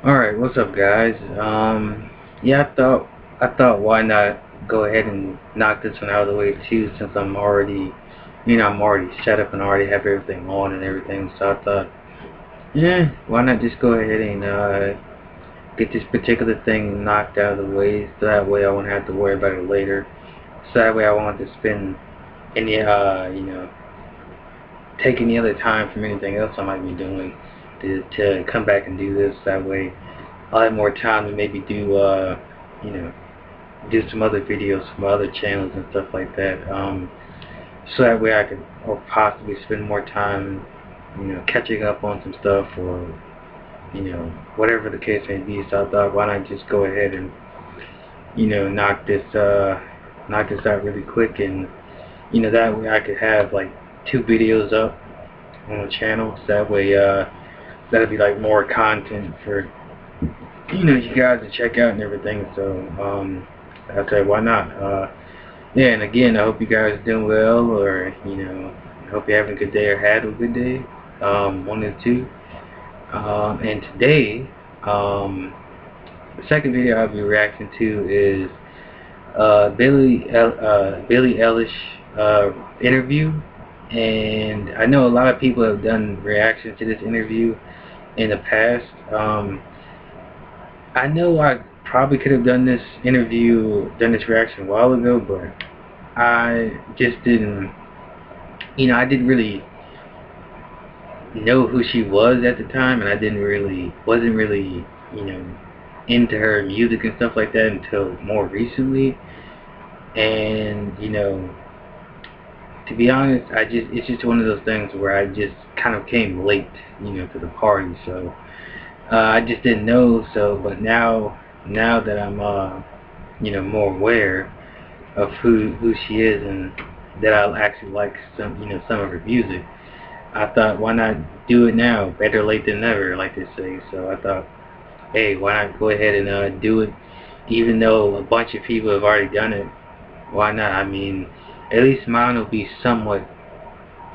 Alright, what's up guys? Yeah, I thought why not go ahead and knock this one out of the way too, since I'm already set up and already have everything on and everything. So I thought, yeah, why not just go ahead and get this particular thing knocked out of the way, so that way I won't have to worry about it later. So that way I won't have to spend any take any other time from anything else I might be doing to come back and do this. That way I'll have more time to maybe do you know do some other videos from other channels and stuff like that. So that way I could, or possibly spend more time, catching up on some stuff, or whatever the case may be. So I thought, why not just go ahead and knock this out really quick, and that way I could have like 2 videos up on the channel. So that way that'll be like more content for you guys to check out and everything. So I said, why not? Yeah, and again, I hope you guys are doing well, or I hope you're having a good day or had a good day. One of the two. And today, the second video I'll be reacting to is Billie eilish interview. And I know a lot of people have done reactions to this interview in the past. I know I probably could have done this reaction a while ago, but I just didn't, I didn't really know who she was at the time, and wasn't really, into her music and stuff like that until more recently. And, to be honest, it's just one of those things where I just kind of came late, to the party, so I just didn't know. So, but now that I'm, more aware of who she is, and that I actually like some of her music, I thought, why not do it now? Better late than never, like they say. So I thought, hey, why not go ahead and do it, even though a bunch of people have already done it. Why not? I mean, at least mine will be somewhat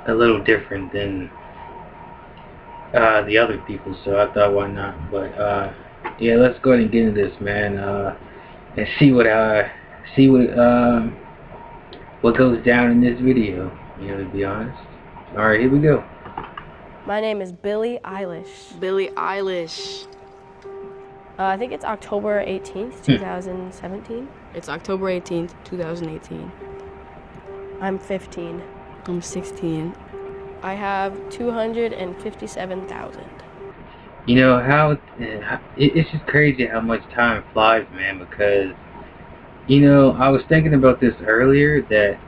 a little different than the other people. So I thought, why not? But yeah, let's go ahead and get into this, man, and see what goes down in this video. To be honest. All right, here we go. My name is Billie Eilish. Billie Eilish. I think it's October 18th, 2017. It's October 18th, 2018. I'm 15. I'm 16. I have 257,000. You know how it's just crazy how much time flies, man, because I was thinking about this earlier, that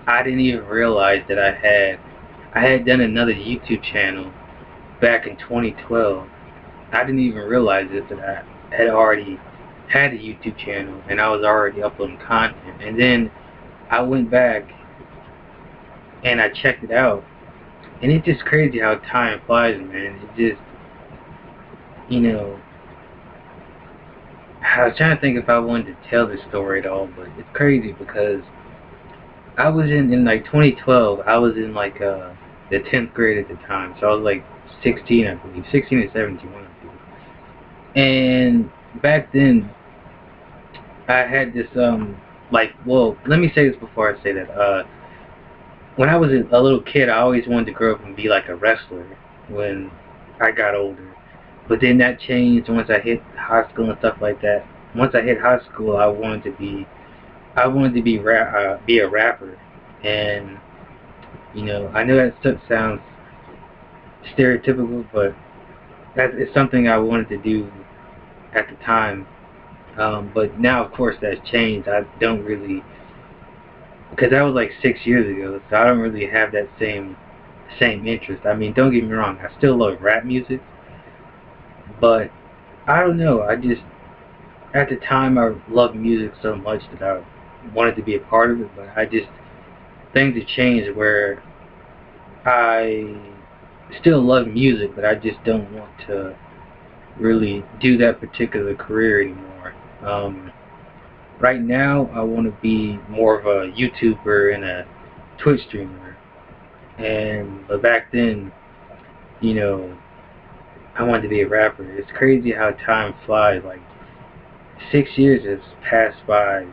I didn't even realize that I had done another YouTube channel back in 2012. I didn't even realize this, that I had already had a YouTube channel and I was already uploading content. And then I went back and I checked it out, and it's just crazy how time flies, man. It just, I was trying to think if I wanted to tell this story at all, but it's crazy because I was in like 2012. I was in like the 10th grade at the time, so I was like 16, I believe, 16 or 17, one of the two. And back then, I had this well, let me say this before I say that. When I was a little kid, I always wanted to grow up and be like a wrestler when I got older. But then that changed once I hit high school and stuff like that. Once I hit high school, I wanted to be be a rapper. And I know that stuff sounds stereotypical, but that is something I wanted to do at the time. But now, of course, that's changed. I don't really, because that was like 6 years ago, so I don't really have that same interest. I mean, don't get me wrong, I still love rap music, but I don't know. I just, at the time, I loved music so much that I wanted to be a part of it. But things have changed where I still love music, but I just don't want to really do that particular career anymore. Right now, I want to be more of a YouTuber and a Twitch streamer. But back then, you know, I wanted to be a rapper. It's crazy how time flies. Like 6 years has passed by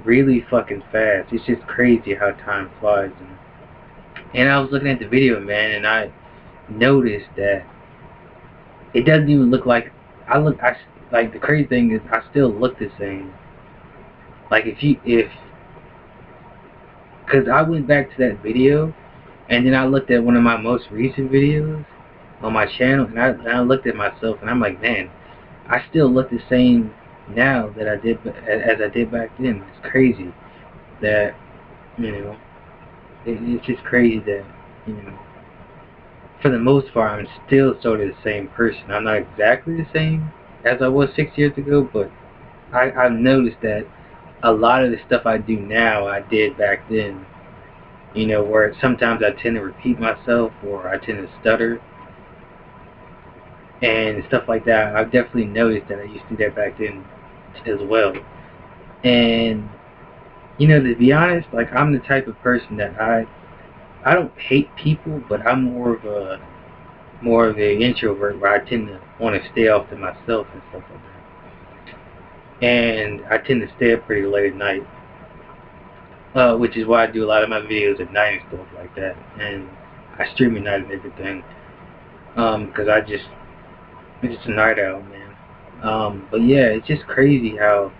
really fucking fast. It's just crazy how time flies. And I was looking at the video, man, and I noticed that it doesn't even look like I like the crazy thing is I still look the same. Like if because I went back to that video and then I looked at one of my most recent videos on my channel and I looked at myself and I'm like, man, I still look the same now that I did as I did back then. It's crazy that it's just crazy that you know for the most part I'm still sort of the same person. I'm not exactly the same as I was 6 years ago, but I've noticed that a lot of the stuff I do now I did back then. Where sometimes I tend to repeat myself or I tend to stutter and stuff like that. I've definitely noticed that I used to do that back then as well. And to be honest, like I'm the type of person that I don't hate people, but I'm more of an introvert where I tend to want to stay off to myself and stuff like that. And I tend to stay up pretty late at night, which is why I do a lot of my videos at night and stuff like that. And I stream at night and everything, because I'm just a night owl, man. But yeah, it's just crazy how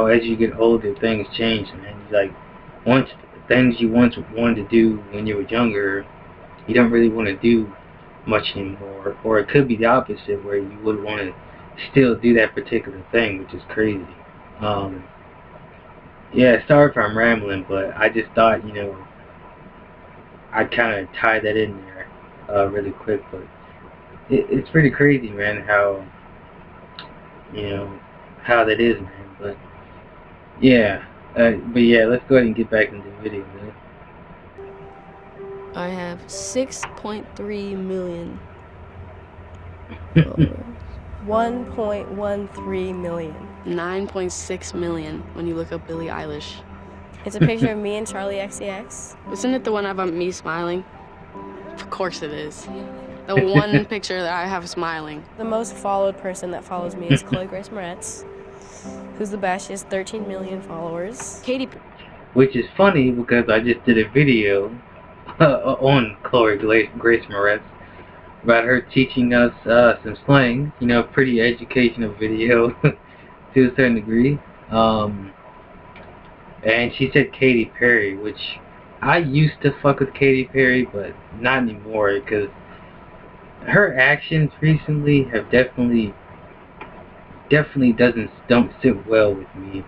as you get older things change, man. Like once things you once wanted to do when you were younger, you don't really want to do much anymore. Or it could be the opposite, where you would want to still do that particular thing, which is crazy. Yeah, sorry if I'm rambling, but I just thought, I'd kind of tie that in there really quick. But it's pretty crazy, man, how that is, man. But yeah, let's go ahead and get back into the video, man. I have 6.3 million followers. 1.13 million. 9.6 million when you look up Billie Eilish. It's a picture of me and Charlie XCX. Isn't it the one of me smiling? Of course it is. The one picture that I have smiling. The most followed person that follows me is Chloe Grace Moretz, who's the best. She has 13 million followers. Katy. Which is funny because I just did a video on Chloe Grace Moretz about her teaching us some slang. Pretty educational video to a certain degree. And she said Katy Perry, which I used to fuck with Katy Perry, but not anymore because her actions recently have definitely don't sit well with me.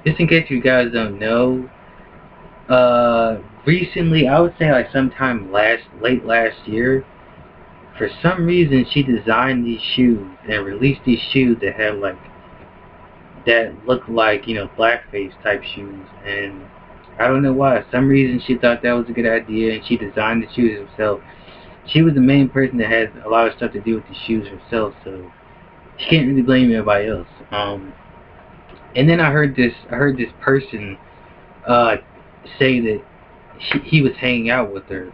Just in case you guys don't know, recently, I would say like sometime late last year, for some reason she designed these shoes and released these shoes that have that look like blackface type shoes, and I don't know why. For some reason she thought that was a good idea and she designed the shoes herself. She was the main person that had a lot of stuff to do with the shoes herself, so she can't really blame everybody else. And then I heard this person say that he was hanging out with her,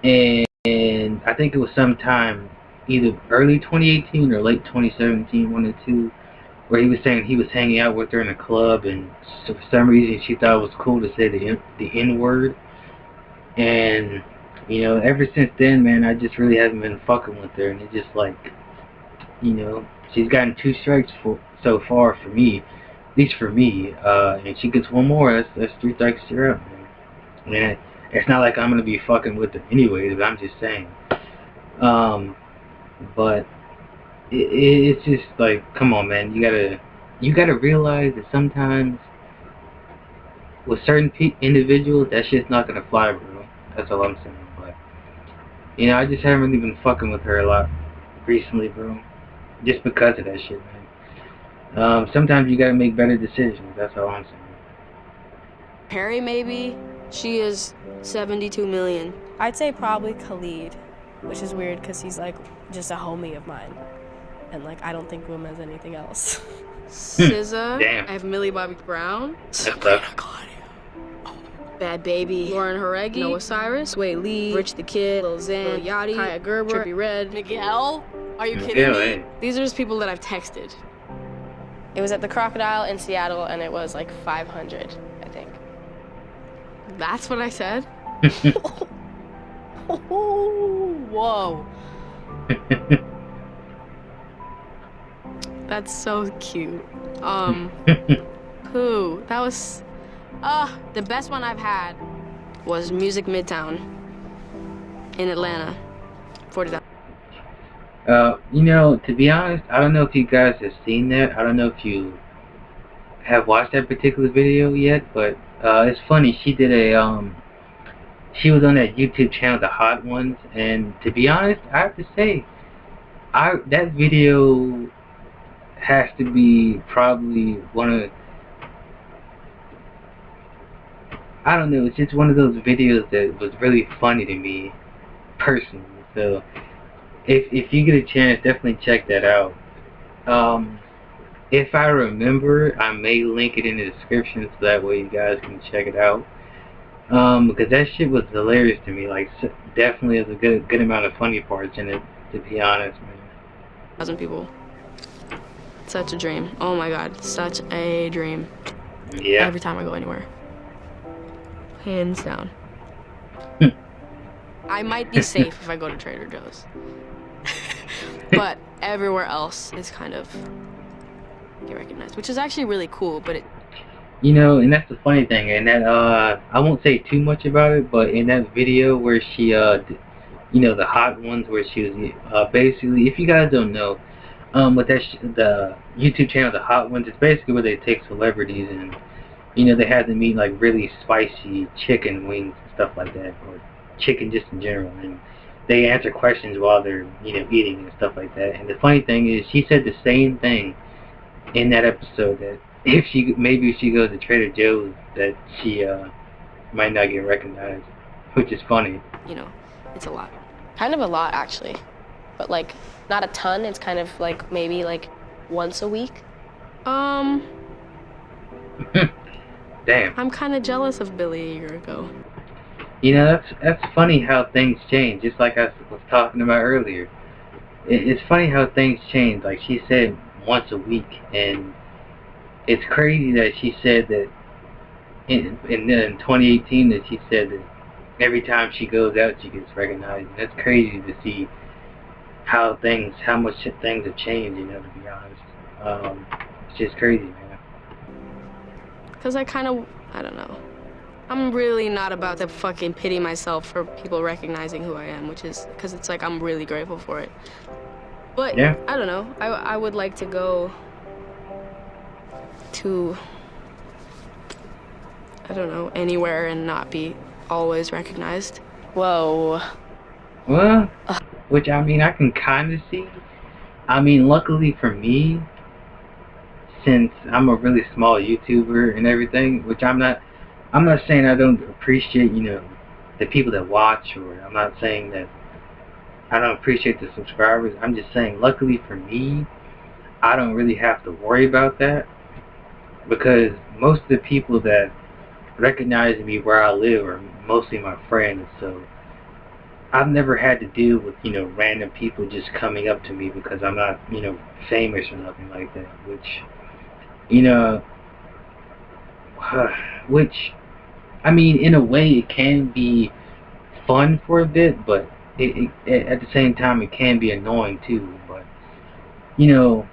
and I think it was sometime either early 2018 or late 2017, one of the two, where he was saying he was hanging out with her in a club, and so for some reason she thought it was cool to say the N-word. And ever since then, man, I just really haven't been fucking with her, and it's just like, she's gotten 2 strikes so far for me, at least for me, and she gets one more. That's 3 strikes to her out, man. And it's not like I'm gonna be fucking with her anyways, but I'm just saying. But it's just like, come on, man, you gotta realize that sometimes with certain individuals, that shit's not gonna fly, bro. That's all I'm saying. But I just haven't really been fucking with her a lot recently, bro, just because of that shit, man. Sometimes you gotta make better decisions. That's all I'm saying. Perry, maybe. She is 72 million. I'd say probably Khalid, which is weird because he's like just a homie of mine, and like I don't think of him as anything else. SZA. Damn. I have Millie Bobby Brown. That's tough. Claudia. Oh. Bad Baby, Lauren Haregi, Noah Cyrus, Sway Lee, Rich the Kid, Lil Xan, Lil Yachty, Kaya Gerber, Trippie Redd, Miguel. Are you kidding me? Hey. These are just people that I've texted. It was at the Crocodile in Seattle, and it was like 500, I think. That's what I said? Whoa. That's so cute. Who? That was... the best one I've had was Music Midtown in Atlanta. $40. You know, to be honest, I don't know if you guys have seen that. I don't know if you have watched that particular video yet, but it's funny. She did a she was on that YouTube channel, The Hot Ones, and to be honest, I have to say, that video has to be probably one of, I don't know, it's just one of those videos that was really funny to me personally. So if you get a chance, definitely check that out. If I remember, I may link it in the description so that way you guys can check it out. Because that shit was hilarious to me. Like, definitely has a good amount of funny parts in it, to be honest, man. 1,000 people. Such a dream. Oh my god, such a dream. Yeah. Every time I go anywhere. Hands down. I might be safe if I go to Trader Joe's. But everywhere else is kind of get recognized, which is actually really cool, but it... You know, and that's the funny thing, and that, I won't say too much about it, but in that video where she, you know, the Hot Ones, where she was, basically, if you guys don't know, with that, the YouTube channel, The Hot Ones, it's basically where they take celebrities and, you know, they have them eat, like, really spicy chicken wings and stuff like that, or chicken just in general, and they answer questions while they're, you know, eating and stuff like that. And the funny thing is, she said the same thing in that episode, that if she goes to Trader Joe's, that she might not get recognized, which is funny. You know, it's a lot. Kind of a lot, actually. But, like, not a ton. It's kind of, like, maybe, like, once a week. Damn. I'm kind of jealous of Billie a year ago. You know, that's funny how things change, just like I was talking about earlier. It's funny how things change. Like, she said once a week, and it's crazy that she said that in 2018 that she said that every time she goes out she gets recognized. That's crazy to see how much things have changed, you know, to be honest. It's just crazy, man. Because I don't know. I'm really not about to fucking pity myself for people recognizing who I am, which is, because it's like I'm really grateful for it. But, yeah. I don't know. I would like to go to, I don't know, anywhere and not be always recognized. Whoa. Well, which, I mean, I can kind of see. I mean, luckily for me, since I'm a really small YouTuber and everything, which I'm not saying I don't appreciate, you know, the people that watch, or I'm not saying that I don't appreciate the subscribers. I'm just saying, luckily for me, I don't really have to worry about that, because most of the people that recognize me where I live are mostly my friends, so I've never had to deal with, you know, random people just coming up to me because I'm not, you know, famous or nothing like that, which, you know, which, I mean, in a way it can be fun for a bit, but it at the same time it can be annoying too. But, you know,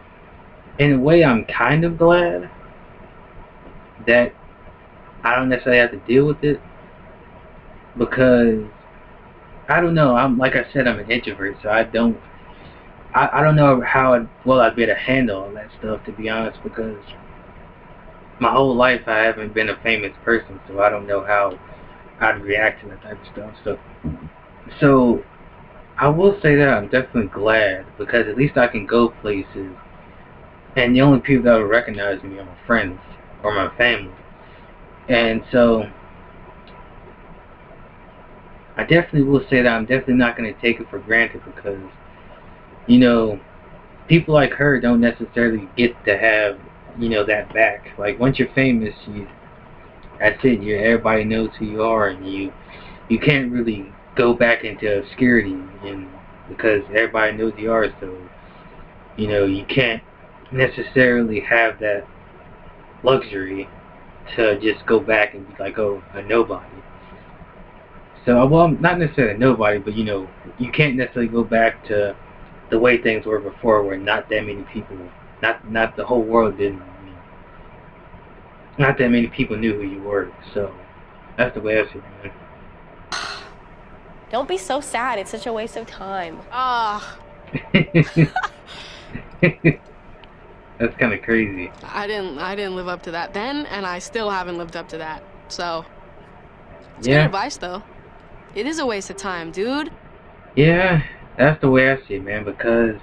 in a way I'm kind of glad that I don't necessarily have to deal with it, because I don't know, like I said, I'm an introvert, so I don't know how I'd be able to handle all that stuff, to be honest, because my whole life I haven't been a famous person, so I don't know how I'd react to that type of stuff. So I will say that I'm definitely glad, because at least I can go places, and the only people that will recognize me are my friends or my family. And so I definitely will say that I'm definitely not going to take it for granted, because, you know, people like her don't necessarily get to have, you know, that back. Like, once you're famous, That's it. Everybody knows who you are, and you can't really go back into obscurity, and because everybody knows you are, so you can't necessarily have that luxury to just go back and be like, oh, a nobody. So, well, not necessarily a nobody, but you can't necessarily go back to the way things were before, where not that many people, not the whole world didn't, not that many people knew who you were. So that's the way I see it, man. Don't be so sad. It's such a waste of time. That's kind of crazy. I didn't live up to that then, and I still haven't lived up to that. So, it's good advice, though. It is a waste of time, dude. Yeah, that's the way I see it, man, because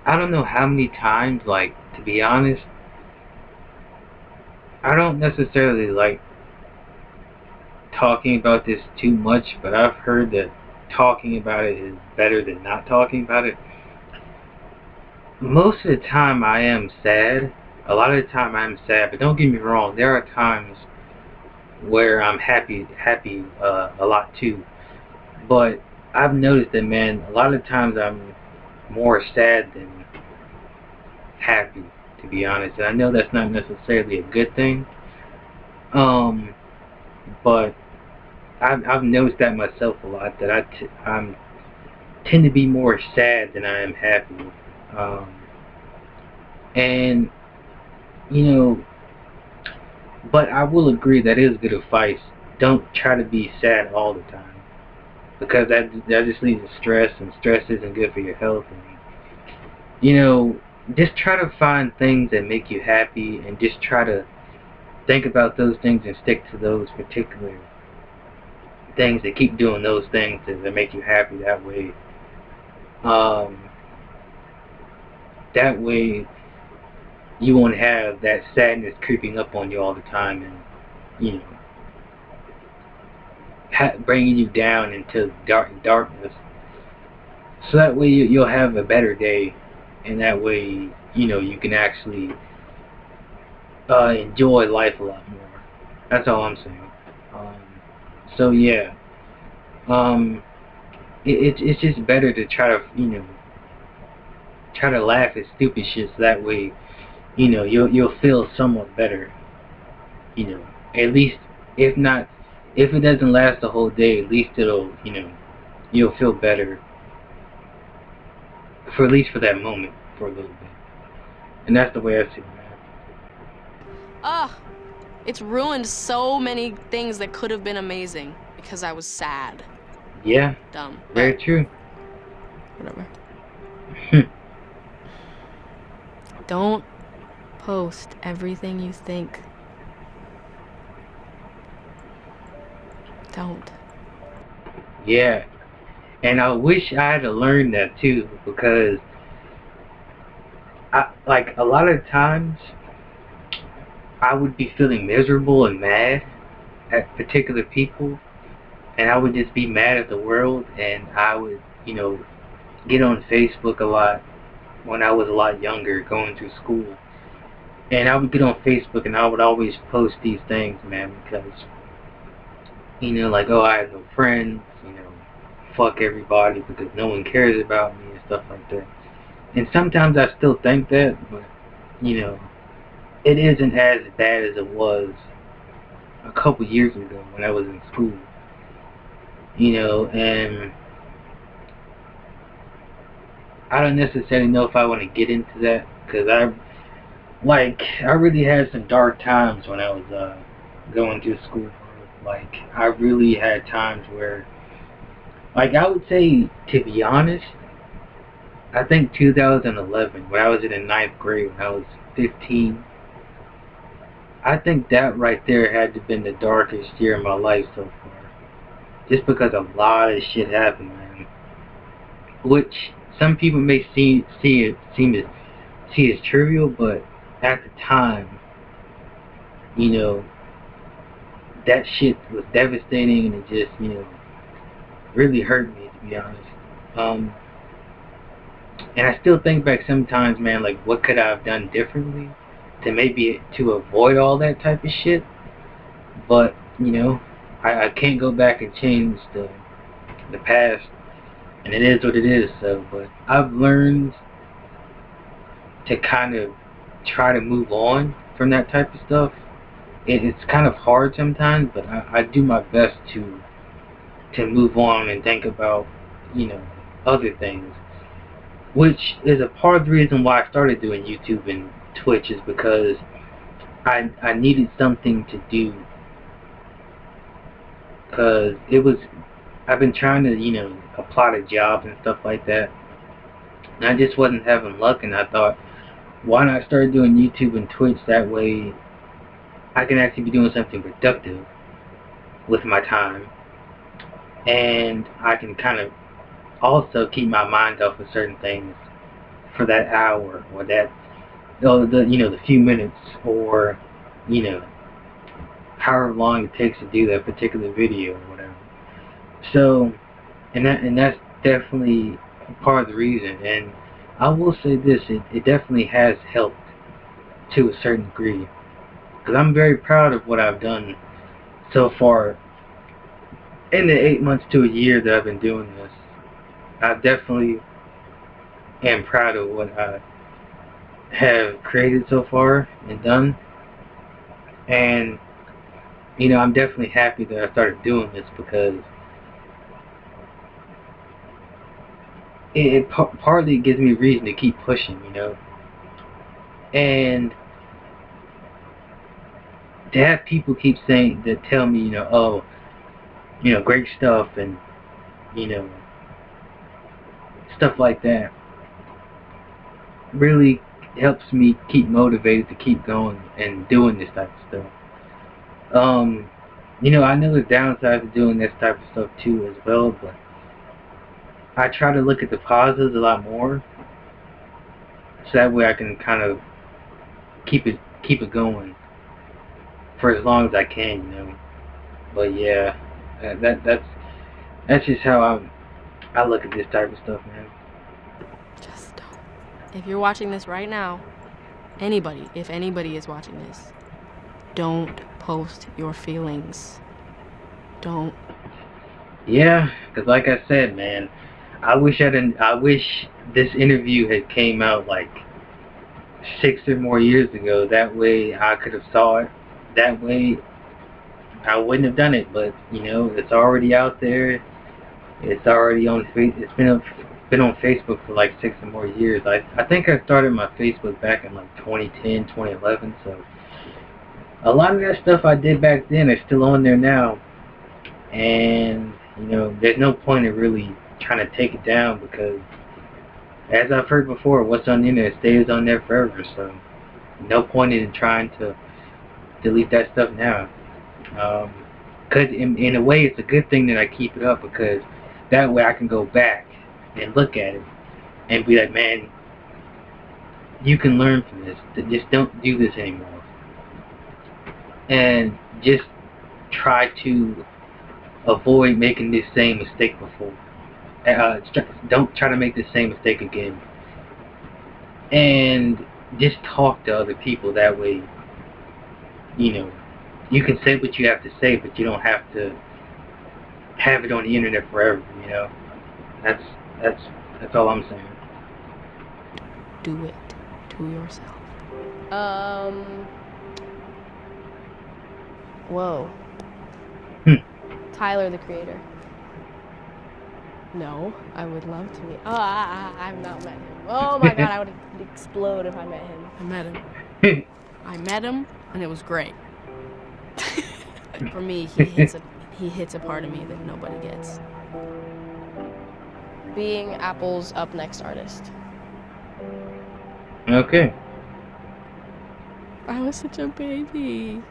I don't know how many times, like, to be honest, I don't necessarily like talking about this too much, but I've heard that talking about it is better than not talking about it. Most of the time I am sad. A lot of the time I am sad, but don't get me wrong, there are times where I'm happy a lot too. But I've noticed that, man, a lot of times I'm more sad than happy, to be honest. And I know that's not necessarily a good thing. But I've noticed that myself a lot, that I'm tend to be more sad than I am happy. And but I will agree that is good advice. Don't try to be sad all the time, because that just leads to stress, and stress isn't good for your health. And just try to find things that make you happy, and just try to think about those things and stick to those particular things, that keep doing those things that make you happy. That way you won't have that sadness creeping up on you all the time, and bringing you down into darkness. So that way you'll have a better day, and that way you can actually enjoy life a lot more. That's all I'm saying. So yeah, it's just better to try to laugh at stupid shit, so that way you'll feel somewhat better. At least, if it doesn't last the whole day, at least you'll feel better, for at least for that moment, for a little bit. And that's the way I see it, man. It's ruined so many things that could have been amazing because I was sad. Yeah. Dumb. Very true. Whatever. Don't post everything you think. Don't. Yeah. And I wish I had learned that too, because a lot of times I would be feeling miserable and mad at particular people, and I would just be mad at the world, and I would, get on Facebook a lot when I was a lot younger, going through school. And I would get on Facebook and I would always post these things, man, because, like, oh, I have no friends, fuck everybody because no one cares about me and stuff like that. And sometimes I still think that, but, it isn't as bad as it was a couple years ago when I was in school. And I don't necessarily know if I want to get into that, because I really had some dark times when I was going through school. Like, I really had times where, like, I would say, to be honest, I think 2011, when I was in the 9th grade, when I was 15, I think that right there had to have been the darkest year of my life so far. Just because a lot of shit happened, man. Which some people may see as trivial, but at the time, that shit was devastating, and it just, really hurt me, to be honest. And I still think back sometimes, man, like, what could I have done differently maybe to avoid all that type of shit. But you know, I can't go back and change the past, and it is what it is. So, but I've learned to kind of try to move on from that type of stuff. It's kind of hard sometimes, but I do my best to move on and think about, you know, other things. Which is a part of the reason why I started doing YouTube and Twitch, is because I needed something to do. Because I've been trying to, you know, apply to jobs and stuff like that. And I just wasn't having luck, and I thought, why not start doing YouTube and Twitch? That way I can actually be doing something productive with my time. And I can kind of also keep my mind off of certain things for that hour, or that, the few minutes, or, you know, however long it takes to do that particular video or whatever. So, and that's definitely part of the reason. And I will say this, it definitely has helped to a certain degree, because I'm very proud of what I've done so far in the 8 months to a year that I've been doing this. I definitely am proud of what I have created so far and done. And, you know, I'm definitely happy that I started doing this, because it partly gives me a reason to keep pushing, you know. And to have people keep saying, that tell me, you know, oh, you know, great stuff, and, you know, stuff like that, really helps me keep motivated to keep going and doing this type of stuff. You know, I know the downside of doing this type of stuff too as well, but I try to look at the positives a lot more, so that way I can kind of keep it going for as long as I can, you know. But yeah, that's just how I look at this type of stuff, man. Just don't. If you're watching this right now, if anybody is watching this, don't post your feelings. Don't. Yeah, because like I said, man, I wish this interview had came out like 6 or more years ago. That way I could have saw it. That way I wouldn't have done it. But you know, it's already out there. It's already on. It's been on Facebook for like 6 or more years. I think I started my Facebook back in like 2010, 2011. So a lot of that stuff I did back then is still on there now. And you know, there's no point in really trying to take it down, because as I've heard before, what's on the internet stays on there forever. So no point in trying to delete that stuff now. Because in a way, it's a good thing that I keep it up, because that way I can go back and look at it and be like, man, you can learn from this. Just don't do this anymore. And just try to avoid making this same mistake before. Don't try to make the same mistake again. And just talk to other people. That way, you know, you can say what you have to say, but you don't have to have it on the internet forever, you know. That's all I'm saying. Do it to yourself. Whoa. Tyler, the Creator. No, I would love to meet. Oh, I've not met him. Oh my God, I would explode if I met him. I met him. I met him, and it was great. For me, he hits a part of me that nobody gets. Being Apple's up next artist. Okay. I was such a baby.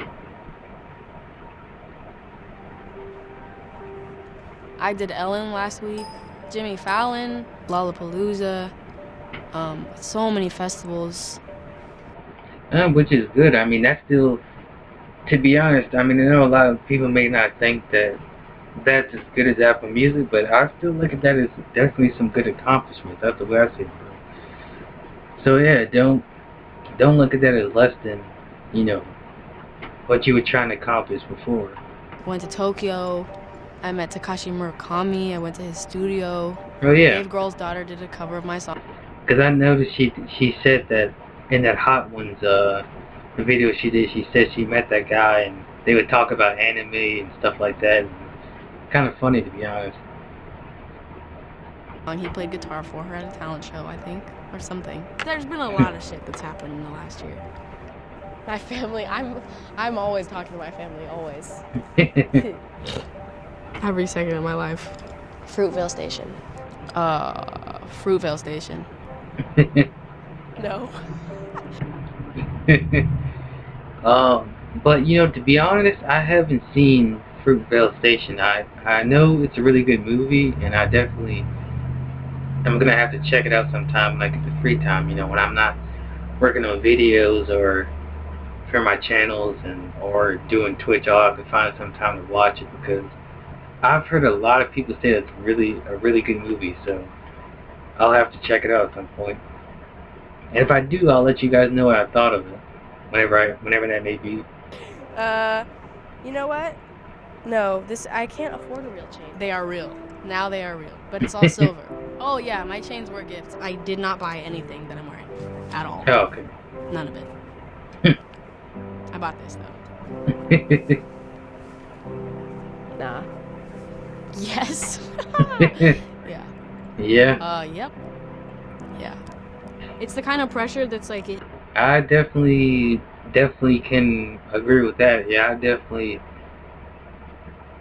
I did Ellen last week, Jimmy Fallon, Lollapalooza, so many festivals. Which is good. I mean, that's still, to be honest, I mean, I know a lot of people may not think that that's as good as Apple Music, but I still look at that as definitely some good accomplishments. That's the way I see it. So yeah, don't don't look at that as less than, you know, what you were trying to accomplish before. Went to Tokyo. I met Takashi Murakami. I went to his studio. Oh yeah. Dave Grohl's daughter did a cover of my song. Because I noticed she said that in that Hot Ones the video she did, she said she met that guy and they would talk about anime and stuff like that. Kind of funny, to be honest. He played guitar for her at a talent show, I think, or something. There's been a lot of shit that's happened in the last year. My family, I'm always talking to my family, always. Every second of my life. Fruitvale Station. Fruitvale Station. No. But you know, to be honest, I haven't seen Fruitvale Station. I know it's a really good movie, and I'm gonna have to check it out sometime, like at the free time. You know, when I'm not working on videos or for my channels or doing Twitch, I'll have to find some time to watch it because I've heard a lot of people say it's a really good movie. So I'll have to check it out at some point. And if I do, I'll let you guys know what I thought of it, whenever that may be. You know what? No, I can't afford a real chain. They are real. Now they are real. But it's all silver. Oh yeah, my chains were gifts. I did not buy anything that I'm wearing. At all. Oh, okay. None of it. I bought this though. Nah. Yes. Yeah. Yeah. Yep. Yeah. It's the kind of pressure that's like it. I definitely can agree with that. Yeah, I definitely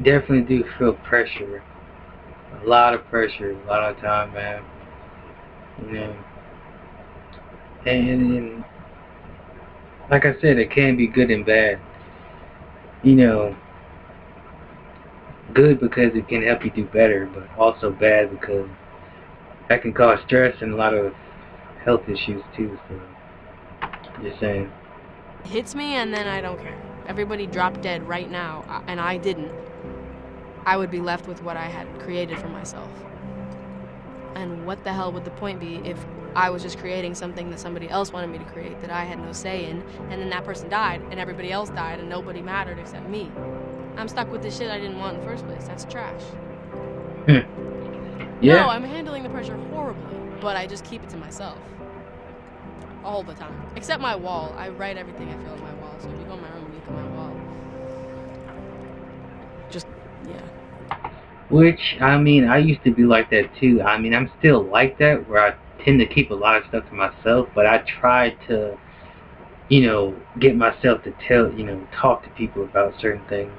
do feel pressure. A lot of pressure, a lot of time, man. You know. And like I said, it can be good and bad. You know, good because it can help you do better, but also bad because that can cause stress and a lot of health issues too. So, just saying. It hits me and then I don't care. Everybody dropped dead right now, and I didn't. I would be left with what I had created for myself. And what the hell would the point be if I was just creating something that somebody else wanted me to create that I had no say in, and then that person died, and everybody else died, and nobody mattered except me? I'm stuck with this shit I didn't want in the first place. That's trash. Yeah. No, I'm handling the pressure horribly, but I just keep it to myself. All the time. Except my wall. I write everything I feel on my wall, so if you go in my room and look at my wall. Just, yeah. Which, I mean, I used to be like that too. I mean, I'm still like that, where I tend to keep a lot of stuff to myself, but I try to, you know, get myself to talk to people about certain things,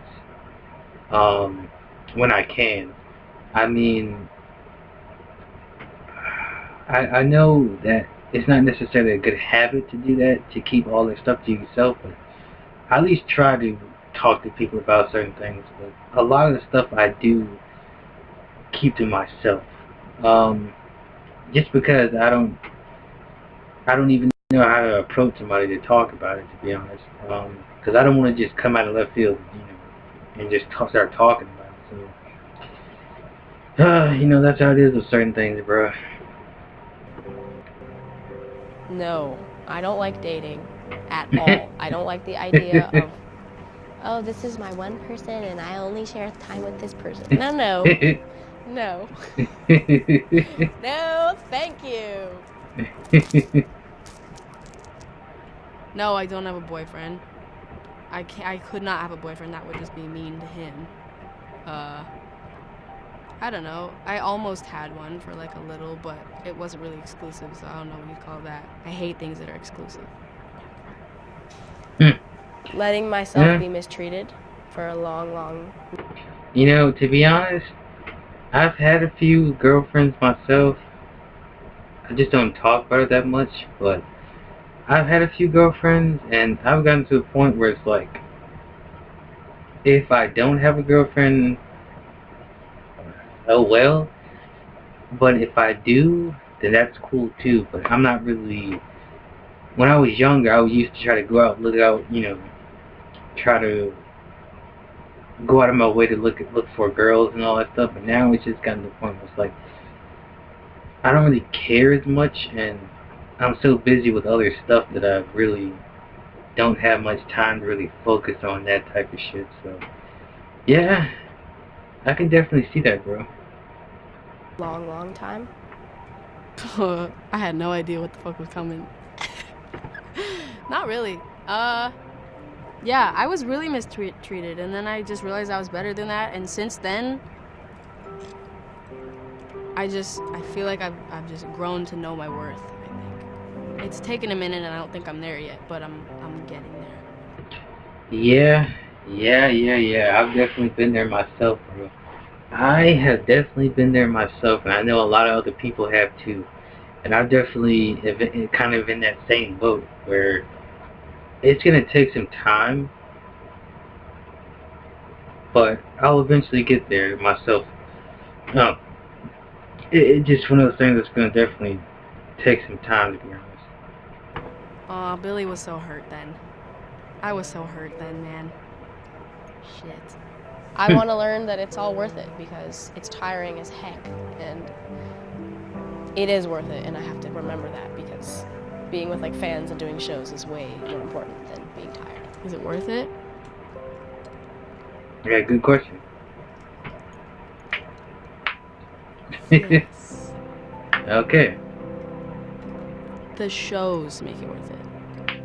when I can. I mean, I know that it's not necessarily a good habit to do that, to keep all that stuff to yourself, but I at least try to talk to people about certain things. But a lot of the stuff I do keep to myself, just because I don't even know how to approach somebody to talk about it, to be honest, because I don't want to just come out of left field, you know, and just start talking about it. So, you know, that's how it is with certain things, bro. No, I don't like dating at all. I don't like the idea of, oh, this is my one person and I only share time with this person. No. No. No, thank you. No, I don't have a boyfriend. I could not have a boyfriend. That would just be mean to him. I don't know. I almost had one for like a little, but it wasn't really exclusive, so I don't know what you call that. I hate things that are exclusive. Letting myself be mistreated for a long... You know, to be honest, I've had a few girlfriends myself. I just don't talk about it that much, but I've had a few girlfriends, and I've gotten to a point where it's like, if I don't have a girlfriend, oh well. But if I do, then that's cool too. But I'm not really. When I was younger, I used to try to go out, look out, you know, try to go out of my way to look for girls and all that stuff. But now it's just gotten to the point where it's like, I don't really care as much, and I'm so busy with other stuff that I really don't have much time to really focus on that type of shit. So yeah, I can definitely see that, bro. Long time. I had no idea what the fuck was coming. Not really. Yeah, I was really mistreated, and then I just realized I was better than that, and since then, I feel like I've just grown to know my worth, I think. It's taken a minute, and I don't think I'm there yet, but I'm getting there. Yeah. I've definitely been there myself, bro. I have definitely been there myself, and I know a lot of other people have too. And I'm definitely kind of in that same boat where it's gonna take some time, but I'll eventually get there myself. No, it's just one of those things that's gonna definitely take some time, to be honest. Aw, Billy was so hurt then. I was so hurt then, man. Shit. I want to learn that it's all worth it because it's tiring as heck, and it is worth it, and I have to remember that because being with like fans and doing shows is way more important than being tired. Is it worth it? Yeah, good question. Yes. Okay. The shows make it worth it.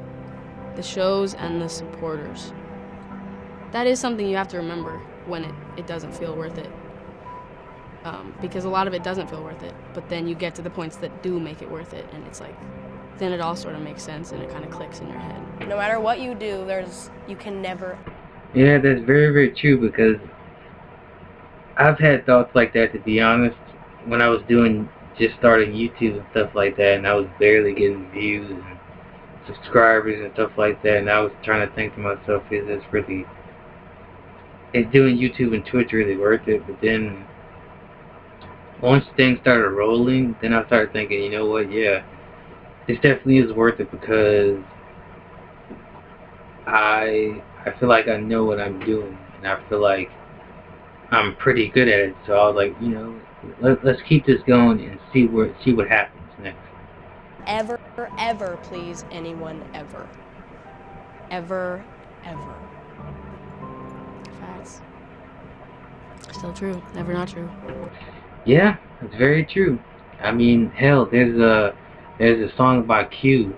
The shows and the supporters. That is something you have to remember when it doesn't feel worth it. Because a lot of it doesn't feel worth it, but then you get to the points that do make it worth it, and it's like, then it all sort of makes sense and it kind of clicks in your head. No matter what you do, you can never. Yeah, that's very, very true because I've had thoughts like that, to be honest, when I was just starting YouTube and stuff like that, and I was barely getting views and subscribers and stuff like that, and I was trying to think to myself, is doing YouTube and Twitch really worth it? But then once things started rolling, then I started thinking, you know what, yeah, this definitely is worth it because I feel like I know what I'm doing, and I feel like I'm pretty good at it. So I was like, let's keep this going and see what happens next. Ever please anyone ever. Ever. Facts. Still true. Never not true. Yeah, it's very true. I mean, hell, there's a song by Q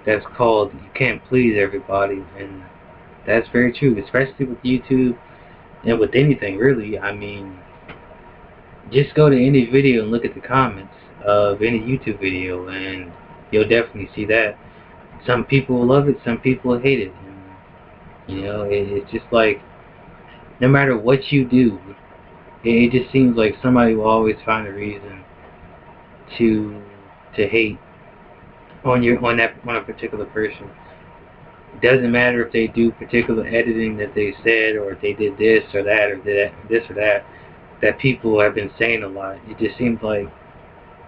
that's called "You Can't Please Everybody," and that's very true, especially with YouTube and with anything really. I mean, just go to any video and look at the comments of any YouTube video, and you'll definitely see that. Some people love it, some people hate it. And, it's just like no matter what you do, it just seems like somebody will always find a reason to hate on a particular person. It doesn't matter if they do particular editing that they said, or if they did this or that, or did this or that people have been saying a lot. It just seems like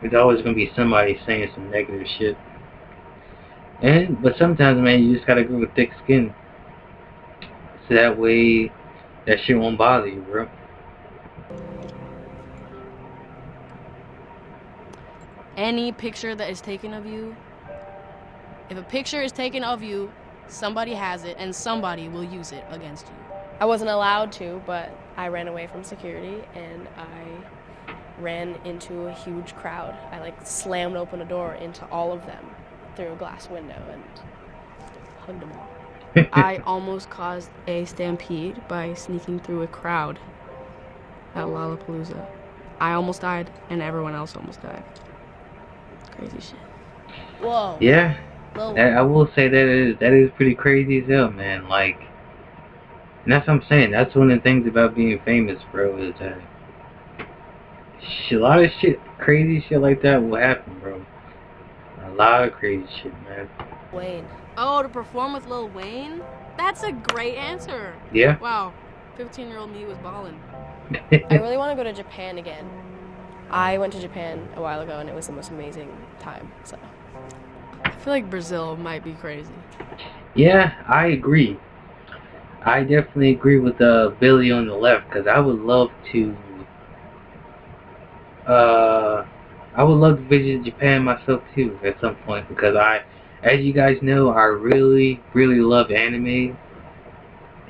there's always going to be somebody saying some negative shit. But sometimes, man, you just gotta go with thick skin, so that way that shit won't bother you, bro. Any picture that is taken of you, if a picture is taken of you, somebody has it and somebody will use it against you. I wasn't allowed to, but I ran away from security and I ran into a huge crowd. I like slammed open a door into all of them through a glass window and hugged them all. I almost caused a stampede by sneaking through a crowd at Lollapalooza. I almost died and everyone else almost died. Crazy shit. Whoa. Yeah, I will say that is pretty crazy as hell, man. Like, and that's what I'm saying. That's one of the things about being famous, bro, is that a lot of shit, crazy shit like that will happen, bro. A lot of crazy shit, man. Wayne. Oh, to perform with Lil Wayne? That's a great answer. Yeah. Wow. 15-year-old me was ballin'. I really want to go to Japan again. I went to Japan a while ago and it was the most amazing time, so. I feel like Brazil might be crazy. Yeah, I agree. I definitely agree with Billie on the left, because I would love to I would love to visit Japan myself too at some point because as you guys know, I really, really love anime,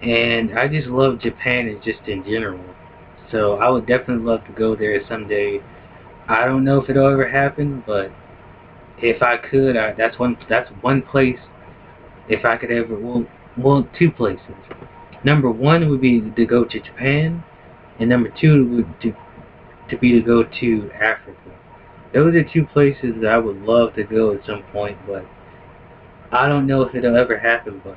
and I just love Japan and just in general. So I would definitely love to go there someday. I don't know if it'll ever happen, but if I could, that's one place. If I could ever, well, two places. Number one would be to go to Japan, and number two would to be to go to Africa. Those are two places that I would love to go at some point, but I don't know if it'll ever happen. But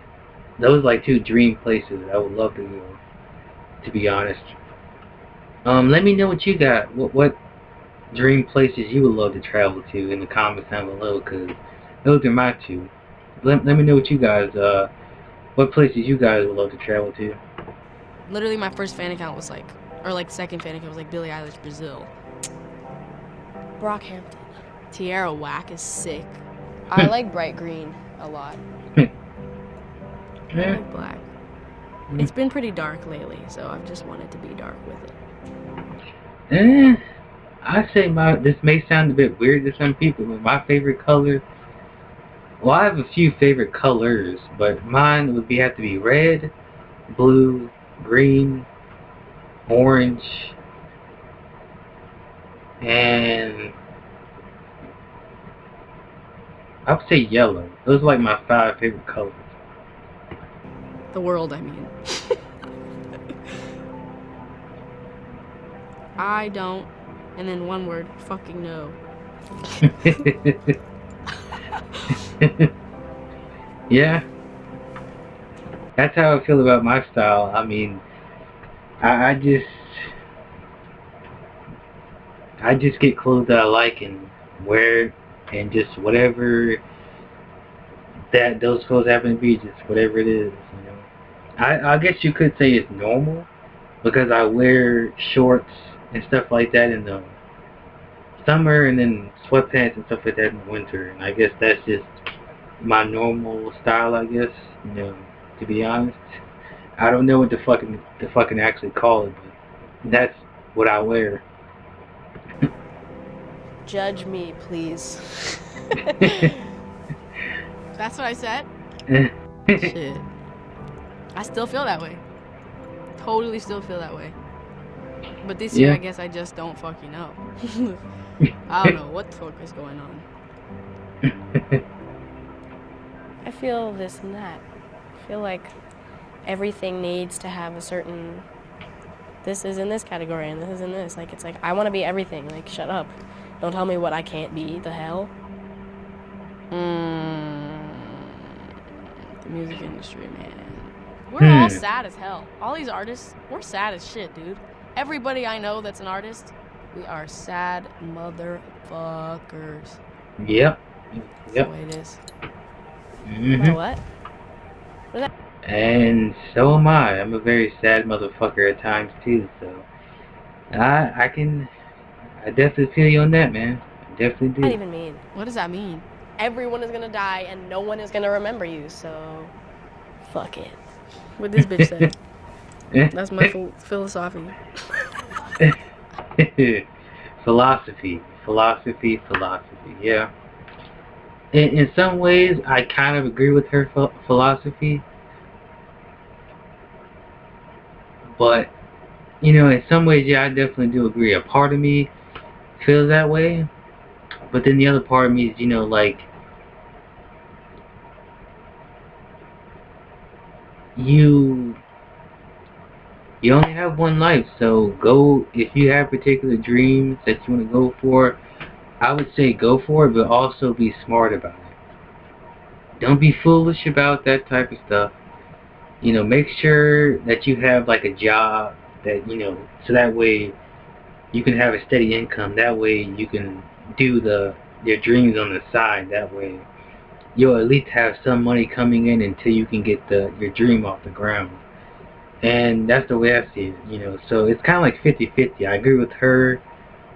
those are like two dream places I would love to go. To be honest, let me know what you got. What dream places you would love to travel to in the comments down below, cause those are my two. Let me know what you guys what places you guys would love to travel to. Literally, my first fan account was like, or like second fan account was like Billie Eilish Brazil. Brockhampton. Tierra Whack is sick. I like bright green a lot. I like black. It's been pretty dark lately, so I've just wanted to be dark with it. I say this may sound a bit weird to some people, but my favorite color. Well, I have a few favorite colors, but mine would have to be red, blue, green, orange, and I would say yellow. Those are like my 5 favorite colors. The world, I mean. I don't, and then one word, fucking no. Yeah, that's how I feel about my style. I mean, I just get clothes that I like and wear it, and just whatever that those clothes happen to be, just whatever it is. I guess you could say it's normal because I wear shorts and stuff like that in the summer, and then sweatpants and stuff like that in the winter. And I guess that's just my normal style. I guess to be honest, I don't know what to fucking actually call it, but that's what I wear. Judge me, please. That's what I said? Shit. I still feel that way. Totally still feel that way. But this year, I guess I just don't fucking know. I don't know what the fuck is going on. I feel this and that. I feel like everything needs to have a certain, this is in this category and this is in this. Like, it's like, I want to be everything. Like, shut up. Don't tell me what I can't be. The hell? The music industry, man. We're all sad as hell. All these artists, we're sad as shit, dude. Everybody I know that's an artist, we are sad motherfuckers. Yep. That's the way it is. What? And so am I. I'm a very sad motherfucker at times too, so I definitely feel you on that, man. I definitely do. What does that even mean? What does that mean? Everyone is gonna die and no one is gonna remember you, so fuck it. What this bitch said. That's my philosophy. Philosophy. Yeah. In some ways, I kind of agree with her philosophy, but in some ways, yeah, I definitely do agree. A part of me feels that way, but then the other part of me is, like, you only have one life, so go. If you have particular dreams that you want to go for, I would say go for it, but also be smart about it. Don't be foolish about that type of stuff. Make sure that you have like a job that, so that way you can have a steady income. That way you can do your dreams on the side. That way you'll at least have some money coming in until you can get your dream off the ground. And that's the way I see it, so it's kind of like 50-50. I agree with her,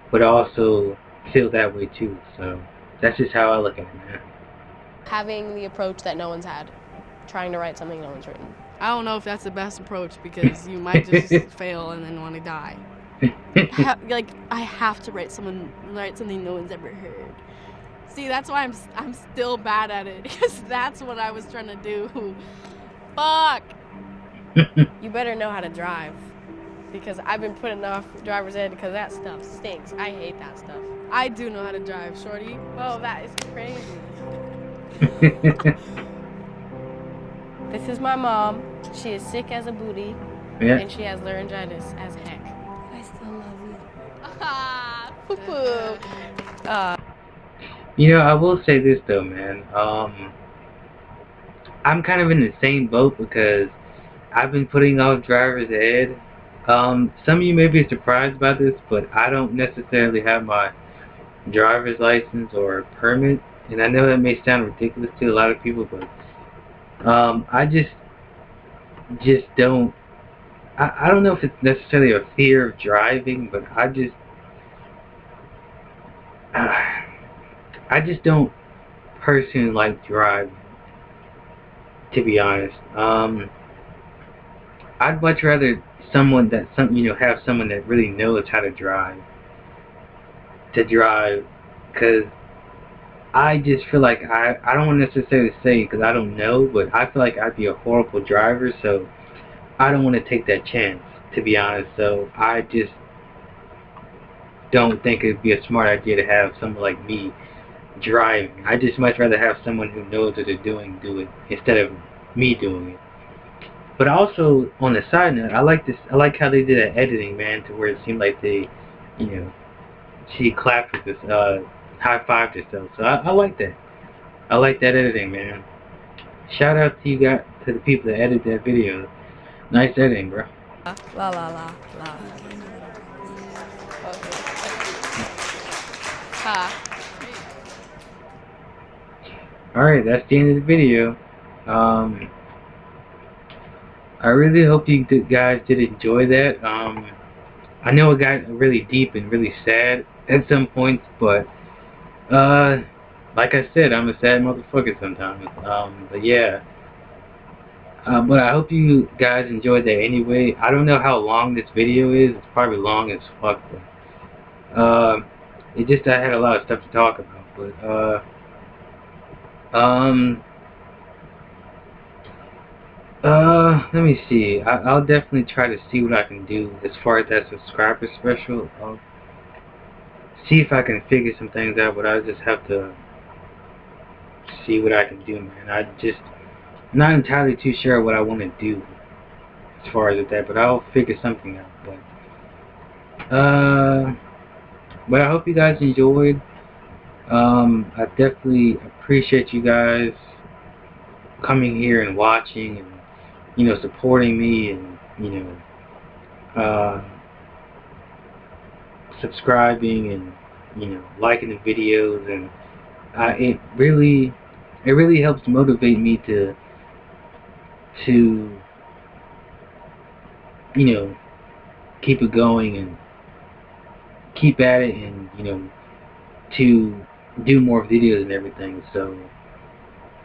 but I also feel that way too. So that's just how I look at it, man. Having the approach that no one's had. Trying to write something no one's written. I don't know if that's the best approach because you might just fail and then want to die. Like, I have to write something no one's ever heard. See, that's why I'm still bad at it, because that's what I was trying to do. Fuck. You better know how to drive, because I've been putting off driver's ed because that stuff stinks. I hate that stuff. I do know how to drive, shorty. Oh, that is crazy. This is my mom. She is sick as a booty, Yeah. and she has laryngitis as heck. I still love you. Ah, poo-poo. You know, I will say this though, man. I'm kind of in the same boat because I've been putting off driver's ed. Some of you may be surprised by this, but I don't necessarily have my driver's license or permit, and I know that may sound ridiculous to a lot of people, but I just don't. I don't know if it's necessarily a fear of driving, but I just don't personally like driving, to be honest. I'd much rather have someone that really knows how to drive, because I just feel like I don't want to necessarily say because I don't know, but I feel like I'd be a horrible driver, so I don't want to take that chance, to be honest. So I just don't think it'd be a smart idea to have someone like me driving. I just much rather have someone who knows what they're doing do it instead of me doing it. But also on the side note, I like this. I like how they did that editing, man, to where it seemed like they, you know, she clapped with this, high fived herself. So I like that. I like that editing, man. Shout out to you guys, to the people that edited that video. Nice editing, bro. La la la la. Okay. Ha. Alright, that's the end of the video. I really hope you guys did enjoy that. I know it got really deep and really sad at some points, but like I said, I'm a sad motherfucker sometimes. But yeah. But I hope you guys enjoyed that anyway. I don't know how long this video is. It's probably long as fuck, but it just I had a lot of stuff to talk about. But let me see. I'll definitely try to see what I can do as far as that subscriber special. I'll see if I can figure some things out, but I just have to see what I can do, man. I'm not entirely too sure what I want to do as far as that, but I'll figure something out. But I hope you guys enjoyed. I definitely appreciate you guys coming here and watching and, supporting me and, subscribing and, liking the videos, and it really helps motivate me to keep it going and keep at it, and to do more videos and everything. So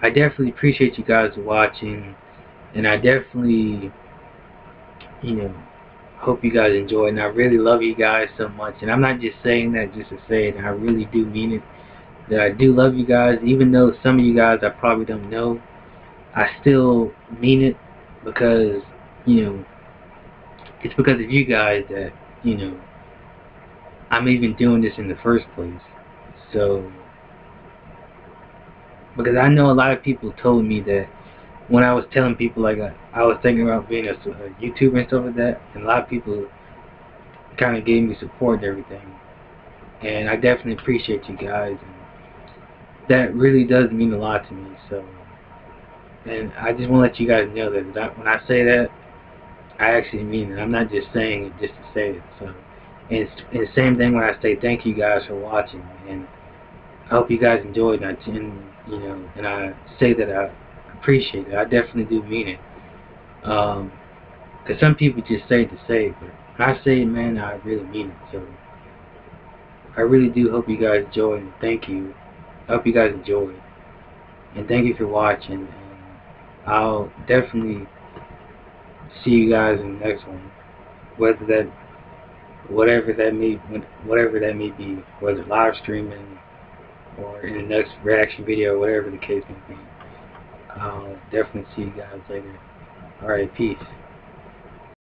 I definitely appreciate you guys watching, and I definitely hope you guys enjoy, and I really love you guys so much. And I'm not just saying that just to say it, I really do mean it, that I do love you guys, even though some of you guys I probably don't know. I still mean it, because it's because of you guys that I'm even doing this in the first place. So, because I know a lot of people told me that when I was telling people like I was thinking about being a YouTuber and stuff like that, and a lot of people kind of gave me support and everything, and I definitely appreciate you guys, and that really does mean a lot to me. So, and I just want to let you guys know that when I say that, I actually mean it. I'm not just saying it just to say it. So, and it's the same thing when I say thank you guys for watching, and I hope you guys enjoyed it, and I say that I appreciate it. I definitely do mean it. Because some people just say it to say it, but when I say it, man, I really mean it. So I really do hope you guys enjoy, and thank you. I hope you guys enjoy, and thank you for watching. And I'll definitely see you guys in the next one, whether that whatever that may be, whether live streaming or in the next reaction video, whatever the case may be. I'll definitely see you guys later. Alright, peace.